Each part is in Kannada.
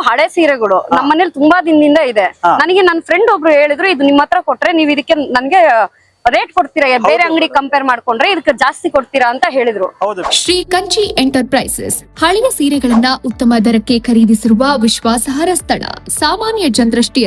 ಹಳೆ ಸೀರೆಗಳು ನಮ್ಮ ಮನೇಲಿ ತುಂಬಾ ದಿನದಿಂದ ಇದೆ. ನನಗೆ ನನ್ನ ಫ್ರೆಂಡ್ ಒಬ್ರು ಹೇಳಿದ್ರು, ಇದು ನಿಮ್ಮ ಹತ್ರ ಕೊಟ್ರೆ ನೀವು ಇದಕ್ಕೆ ನನ್ಗೆ ರೇಟ್ ಕೊಡ್ತೀರಾ, ಬೇರೆ ಅಂಗಡಿ ಕಂಪೇರ್ ಮಾಡ್ಕೊಂಡ್ರೆ ಇದಕ್ಕೆ ಜಾಸ್ತಿ ಕೊಡ್ತೀರಾ ಅಂತ ಹೇಳಿದ್ರು. ಶ್ರೀ ಕಂಚಿ ಎಂಟರ್ಪ್ರೈಸಸ್ ಹಳೆಯ ಸೀರೆಗಳನ್ನ ಉತ್ತಮ ದರಕ್ಕೆ ಖರೀದಿಸಿರುವ ವಿಶ್ವಾಸಾರ್ಹ ಸ್ಥಳ. ಸಾಮಾನ್ಯ ಜನರಷ್ಟೇ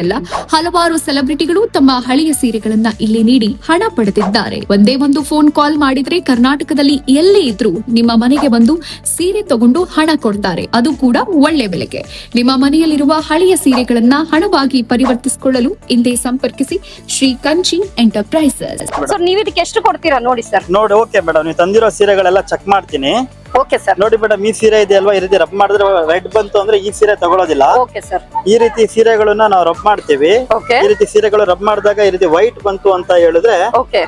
ಹಲವಾರು ಸೆಲೆಬ್ರಿಟಿಗಳು ತಮ್ಮ ಹಳೆಯ ಸೀರೆಗಳನ್ನ ಇಲ್ಲಿ ನೀಡಿ ಹಣ ಪಡೆದಿದ್ದಾರೆ. ಒಂದೇ ಒಂದು ಫೋನ್ ಕಾಲ್ ಮಾಡಿದ್ರೆ ಕರ್ನಾಟಕದಲ್ಲಿ ಎಲ್ಲೇ ಇದ್ರೂ ನಿಮ್ಮ ಮನೆಗೆ ಬಂದು ಸೀರೆ ತಗೊಂಡು ಹಣ ಕೊಡ್ತಾರೆ, ಅದು ಕೂಡ ಒಳ್ಳೆ ಬೆಲೆಗೆ. ನಿಮ್ಮ ಮನೆಯಲ್ಲಿರುವ ಹಳೆಯ ಸೀರೆಗಳನ್ನ ಹಣವಾಗಿ ಪರಿವರ್ತಿಸಿಕೊಳ್ಳಲು ಹಿಂದೆ ಸಂಪರ್ಕಿಸಿ ಶ್ರೀ ಕಂಚಿ ಎಂಟರ್ಪ್ರೈಸಸ್. ಸರ್ ನೀವ್ ಇದಕ್ಕೆ ಎಷ್ಟು ಕೊಡ್ತೀರಾ ನೋಡಿ ಸರ್? ನೋಡಿ, ಓಕೆ ಮೇಡಮ್, ನೀವು ತಂದಿರೋ ಸೀರೆಗಳೆಲ್ಲ ಚೆಕ್ ಮಾಡ್ತೀನಿ. Okay sir. ನೋಡಿ ಮೇಡಮ್, ಈ ಸೀರೆ ಇದೆ ಅಲ್ವಾ, ಈ ರೀತಿ ರಬ್ ಮಾಡಿದ್ರೆ ರೆಡ್ ಬಂತು ಅಂದ್ರೆ ಈ ಸೀರೆ ತಗೊಳ್ಳೋದಿಲ್ಲ. Okay sir. ಈ ರೀತಿ ಸೀರೆಗಳನ್ನ ನಾವು ರಬ್ ಮಾಡ್ತೀವಿ. ಈ ರೀತಿ ಸೀರೆಗಳು ರಬ್ ಮಾಡಿದಾಗ ಈ ರೀತಿ ವೈಟ್ ಬಂತು ಅಂತ ಹೇಳಿದ್ರೆ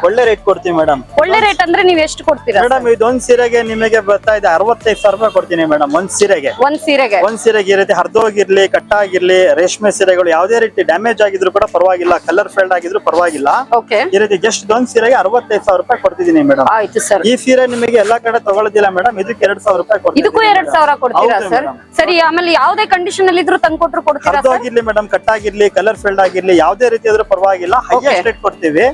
ಒಳ್ಳೆ ರೇಟ್ ಕೊಡ್ತೀವಿ ಮೇಡಮ್. ಒಳ್ಳೆ ರೇಟ್ ಅಂದ್ರೆ ನೀವ್ ಎಷ್ಟು ಕೊಡ್ತೀರಾ ಮೇಡಮ್? ಇದೊಂದ್ ಸೀರೆಗೆ ನಿಮಗೆ ಬರ್ತಾ ಇದೆ 65,000 ರೂಪಾಯಿ ಕೊಡ್ತೀನಿ ಮೇಡಮ್. ಒಂದ್ ಸೀರೆಗೆ ಈ ರೀತಿ ಹರಿದೋಗಿರ್ಲಿ, ಕಟ್ಟಾಗಿರ್ಲಿ, ರೇಷ್ಮೆ ಸೀರೆಗಳು ಯಾವುದೇ ರೀತಿ ಡ್ಯಾಮೇಜ್ ಆಗಿದ್ರು ಕೂಡ ಪರವಾಗಿಲ್ಲ, ಕಲರ್ ಫೇಲ್ಡ್ ಆಗಿದ್ರು ಪರವಾಗಿಲ್ಲ, ಈ ರೀತಿ ಜಸ್ಟ್ ಒಂದ್ ಸೀರೆಗೆ 65,000 ರೂಪಾಯಿ ಕೊಡ್ತಿದ್ದೀನಿ ಮೇಡಮ್. ಈ ಸೀರೆ ನಿಮಗೆ ಎಲ್ಲಾ ಕಡೆ ತಗೊಳ್ಳೋದಿಲ್ಲ ಮೇಡಮ್, ಇದಕ್ಕೆ 2,000 ರೂಪಾಯಿ ಕೊಡ್ತೀನಿ. ಇದಕ್ಕೂ 2,000 ಕೊಡ್ತೀರಾ ಸರ್? ಸರಿ, ಆಮೇಲೆ ಯಾವುದೇ ಕಂಡೀಷನ್ ಅಲ್ಲಿ ಇದ್ರು ತಂದು ಕೊಟ್ಟರು ಕೊಡ್ತೀರಾ? ಹರಿದೋಗಿರ್ಲಿ ಮೇಡಮ್, ಕಟ್ಟಾಗಿರ್ಲಿ, ಕಲರ್ ಫೇಲ್ಡ್ ಆಗಿರ್ಲಿ, ಯಾವುದೇ ರೀತಿ ಆದ್ರೂ ಪರವಾಗಿಲ್ಲ, ಹೈಯೆಸ್ಟ್ ರೇಟ್ ಕೊಡ್ತೀವಿ.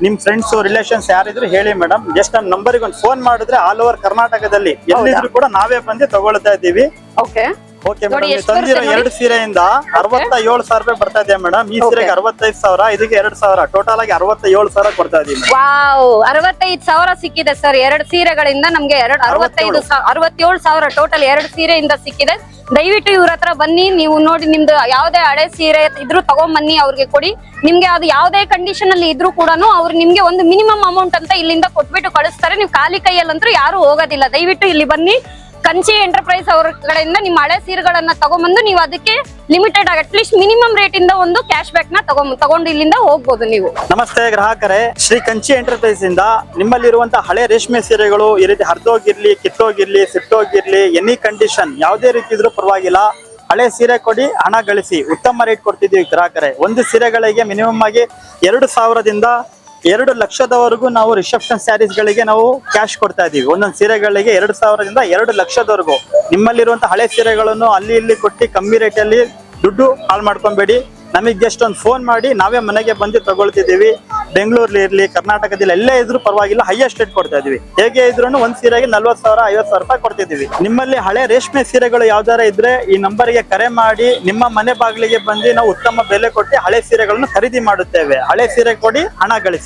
ನಿಮ್ ಫ್ರೆಂಡ್ಸ್ ರಿಲೇಷನ್ಸ್ ಯಾರಿದ್ರು ಹೇಳಿ ಮೇಡಮ್, ಜಸ್ಟ್ ನಮ್ಮ ನಂಬರ್ಗೆ ಒಂದು ಫೋನ್ ಮಾಡಿದ್ರೆ ಆಲ್ ಓವರ್ ಕರ್ನಾಟಕದಲ್ಲಿ ಎಲ್ಲಿದ್ರು ಕೂಡ ನಾವೇ ಬಂದು ತಗೊಳ್ತಾ ಇದ್ದೀವಿ. ಓಕೆ ಮೇಡಮ್, ತಂದಿರೋ 2 ಸೀರೆಯಿಂದ 67,000 ರೂಪಾಯಿ ಬರ್ತಾ ಇದೆ ಮೇಡಮ್. ಈ ಸೀರೆಗೆ 65,000, ಇದಕ್ಕೆ 2,000, ಟೋಟಲ್ ಆಗಿ 67,000 ಕೊಡ್ತಾ ಇದೀವಿ. ವಾವ್, 65,000 ಸಿಕ್ಕಿದೆ ಸರ್ 2 ಸೀರೆಗಳಿಂದ. ನಮ್ಗೆ 67,000 ಟೋಟಲ್ 2 ಸೀರೆಯಿಂದ ಸಿಕ್ಕಿದೆ. ದಯವಿಟ್ಟು ಇವ್ರ ಹತ್ರ ಬನ್ನಿ, ನೀವು ನೋಡಿ ನಿಮ್ದು ಯಾವ್ದೇ ಹಳೆ ಸೀರೆ ಇದ್ರು ತಗೊಂಬನ್ನಿ, ಅವ್ರಿಗೆ ಕೊಡಿ. ನಿಮ್ಗೆ ಅದು ಯಾವ್ದೇ ಕಂಡೀಷನ್ ಅಲ್ಲಿ ಇದ್ರು ಕೂಡ ಅವ್ರು ನಿಮ್ಗೆ ಒಂದು ಮಿನಿಮಮ್ ಅಮೌಂಟ್ ಅಂತ ಇಲ್ಲಿಂದ ಕೊಟ್ಬಿಟ್ಟು ಕಳಿಸ್ತಾರೆ. ನೀವು ಖಾಲಿ ಕೈಯಲ್ಲಂತೂ ಯಾರು ಹೋಗೋದಿಲ್ಲ. ದಯವಿಟ್ಟು ಇಲ್ಲಿ ಬನ್ನಿ. ಕಂಚಿ ಎಂಟರ್ಪ್ರೈಸ್ ಅವ್ರ ಕಡೆಯಿಂದ ನಿಮ್ಮ ಹಳೆ ಸೀರೆಗಳನ್ನ ತಗೊಂಡ್ಬಂದು ನೀವು ಅದಕ್ಕೆ ಲಿಮಿಟೆಡ್ ಆಗಿ ಅಟ್ಲೀಸ್ಟ್ ಮಿನಿಮಮ್ ರೇಟ್ ಇಂದ ಒಂದು ಕ್ಯಾಶ್ ಬ್ಯಾಕ್ ನ ತಗೊಂಡು ಇಲ್ಲಿಂದ ಹೋಗ್ಬೋದು ನೀವು. ನಮಸ್ತೆ ಗ್ರಾಹಕರೇ, ಶ್ರೀ ಕಂಚಿ ಎಂಟರ್ಪ್ರೈಸ್ ಇಂದ ನಿಮ್ಮಲ್ಲಿರುವಂತಹ ಹಳೆ ರೇಷ್ಮೆ ಸೀರೆಗಳು ಈ ರೀತಿ ಹರಿದೋಗಿರ್ಲಿ, ಕಿತ್ತೋಗಿರ್ಲಿ, ಸಿಟ್ಟೋಗಿರ್ಲಿ, ಎನಿ ಕಂಡೀಷನ್ ಯಾವುದೇ ರೀತಿ ಇದ್ರೂ ಪರವಾಗಿಲ್ಲ, ಹಳೆ ಸೀರೆ ಕೊಡಿ, ಹಣ ಗಳಿಸಿ, ಉತ್ತಮ ರೇಟ್ ಕೊಡ್ತಿದ್ದೀವಿ ಗ್ರಾಹಕರೇ. ಒಂದು ಸೀರೆಗಳಿಗೆ ಮಿನಿಮಮ್ ಆಗಿ 2,000ದಿಂದ 2,00,000ದವರೆಗೂ ನಾವು ರಿಸೆಪ್ಷನ್ ಸ್ಯಾರೀಸ್ ಗಳಿಗೆ ನಾವು ಕ್ಯಾಶ್ ಕೊಡ್ತಾ ಇದೀವಿ. ಒಂದೊಂದು ಸೀರೆಗಳಿಗೆ 2,000ದಿಂದ 2,00,000ದವರೆಗೂ. ನಿಮ್ಮಲ್ಲಿರುವಂತಹ ಹಳೆ ಸೀರೆಗಳನ್ನು ಅಲ್ಲಿ ಇಲ್ಲಿ ಕೊಟ್ಟು ಕಮ್ಮಿ ರೇಟಲ್ಲಿ ದುಡ್ಡು ಹಾಳು ಮಾಡ್ಕೊಬೇಡಿ. ನಮಗೆ ಜಸ್ಟ್ ಒಂದು ಫೋನ್ ಮಾಡಿ ನಾವೇ ಮನೆಗೆ ಬಂದು ತಗೊಳ್ತಿದ್ದೀವಿ. ಬೆಂಗಳೂರಲ್ಲಿ ಇರ್ಲಿ, ಕರ್ನಾಟಕದಲ್ಲಿ ಎಲ್ಲೇ ಇದ್ರೂ ಪರವಾಗಿಲ್ಲ, ಹೈಯೆಸ್ಟ್ ರೇಟ್ ಕೊಡ್ತಾ ಇದೀವಿ. ಹೇಗೆ ಇದ್ರೂ ಒಂದ್ ಸೀರೆಗೆ 40,000 50,000 ರೂಪಾಯಿ ಕೊಡ್ತಿದ್ದೀವಿ. ನಿಮ್ಮಲ್ಲಿ ಹಳೆ ರೇಷ್ಮೆ ಸೀರೆಗಳು ಯಾವ್ದಾರ ಇದ್ರೆ ಈ ನಂಬರ್ಗೆ ಕರೆ ಮಾಡಿ ನಿಮ್ಮ ಮನೆ ಬಾಗಿಲಿಗೆ ಬಂದು ನಾವು ಉತ್ತಮ ಬೆಲೆ ಕೊಟ್ಟು ಹಳೆ ಸೀರೆಗಳನ್ನು ಖರೀದಿ ಮಾಡುತ್ತೇವೆ. ಹಳೆ ಸೀರೆ ಕೊಡಿ, ಹಣ ಗಳಿಸಿ.